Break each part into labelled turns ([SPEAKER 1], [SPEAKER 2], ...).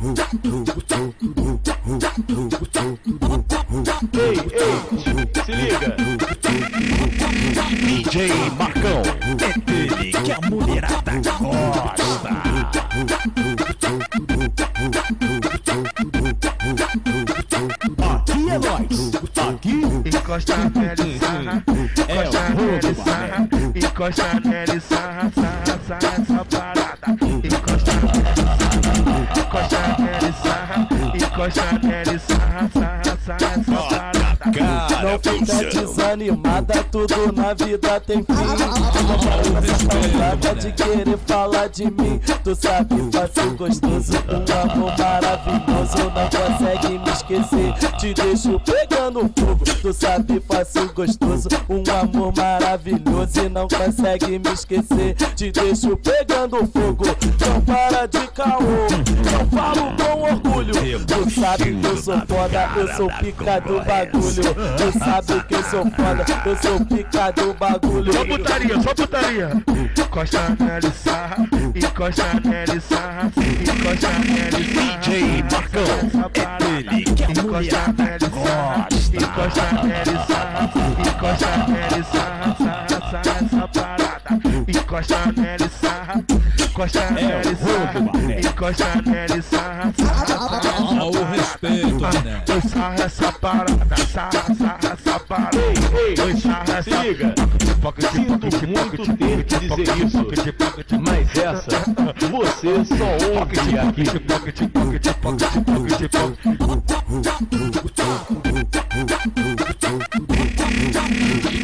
[SPEAKER 1] Ei, se liga. DJ Marcão, é dele que a mulherada gosta. Aqui é nós, aqui
[SPEAKER 2] encosta nele, sarra, encosta nele, sarra, encosta nele, sarra, sarra essa parada. Encosta nele, sarra, encosta nele, sarra, sarra essa parada.
[SPEAKER 3] Não fica desanimada, tudo na vida tem fim. Não para essa palavra de querer falar de mim. Tu sabe, fácil, gostoso, um amor maravilhoso. Não consegue me esquecer, te deixo pegando fogo. Tu sabe, fácil, gostoso, um amor maravilhoso. E não consegue me esquecer, te deixo pegando fogo. Não para de caô, eu falo com orgulho. Tu sabe que eu sou foda, eu sou pica do bagulho. Tu sabe que eu sou foda, eu sou pica do bagulho.
[SPEAKER 2] Só putaria, só putaria. Encosta nele, sarra, encosta nele, sarra, encosta nele, sarra.
[SPEAKER 1] DJ Marcão, é dele que a mulherada gosta.
[SPEAKER 2] Encosta nele, sarra, encosta nele, sarra, sarra essa parada. Encosta nele, sarra, encosta nele, sarra, encosta nele, sarra, sarra.
[SPEAKER 4] O respeito, né?
[SPEAKER 2] Oi, sarra essa parada, sarra essa parada. Oi, sarra essa.
[SPEAKER 1] Se liga. Sinto muito ter que dizer isso, mas essa você só ouve aqui.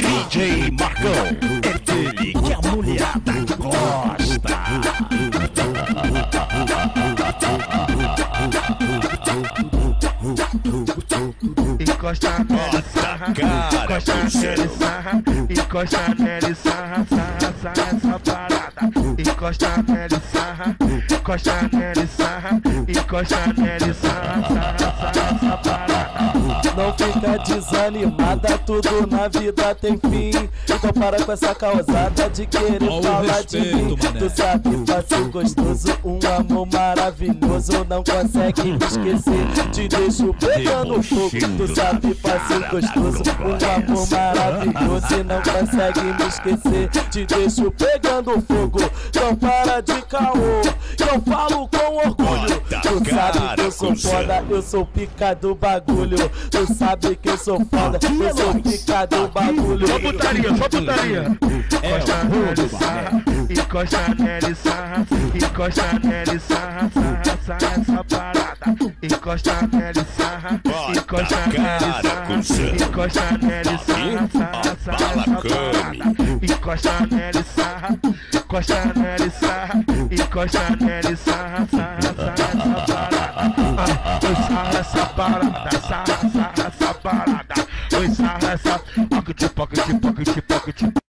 [SPEAKER 1] DJ Marcão, é dele que a mulherada gosta.
[SPEAKER 2] Encosta nele, sarra, encosta nele, sarra, encosta nele, sarra, sarra essa parada. Encosta nele, sarra, encosta nele, sarra, encosta nele, sarra, sarra essa parada.
[SPEAKER 3] Não fica desanimada, tudo na vida tem fim. Então para com essa causada de querer falar de mim. Tu sabe, fácil, gostoso, um amor maravilhoso. Não consegue me esquecer, te deixo pegando fogo. Tu sabe, fácil, gostoso, um amor maravilhoso. E não consegue me esquecer, te deixo pegando fogo. Então para de caô, que eu falo com orgulho. Tu sabe que eu sou foda, eu sou pica do bagulho. Tu sabe que eu sou foda, eu sou pica do bagulho.
[SPEAKER 2] Só putaria, só putaria. Encosta nele, sarra, encosta nele, sarra, encosta nele, sarra, sarra essa parada. Encosta nele, sarra, encosta nele, sarra, encosta nele, sarra, sarra essa parada. Encosta nele, sarra, encosta nele, sarra, encosta nele, sarra, sarra essa parada. Oi, sarra essa parada, sarra essa parada. Oi, sarra essa. Pocket, pocket, pocket, pocket.